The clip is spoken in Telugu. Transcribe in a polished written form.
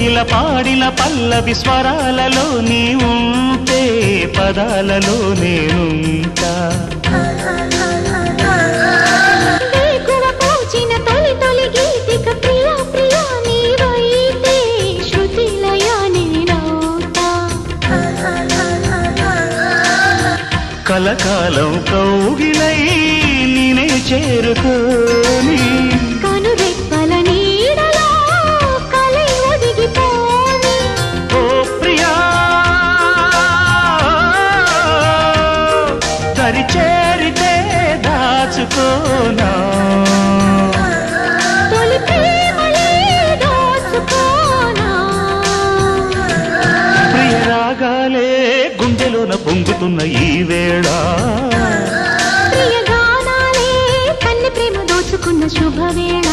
ఇలా పాడిన పల్లవి స్వరాలలో నీ ఉంటే పదాలలో నేనుంటా కలకాలం కౌగిలై నేనే చేరుకోని కనురెప్పల నీడలో కలై ఒదిగిపోని ఓ ప్రియా దరి చేరితే దాచుకోనా తొలి ప్రేమలే దోచుకోనా ప్రియ రాగాలే గుండెలోన పొంగుతున్న ఈ వేళ ప్రియ గానాలే కన్నె ప్రేమ దోచుకున్న శుభవేళ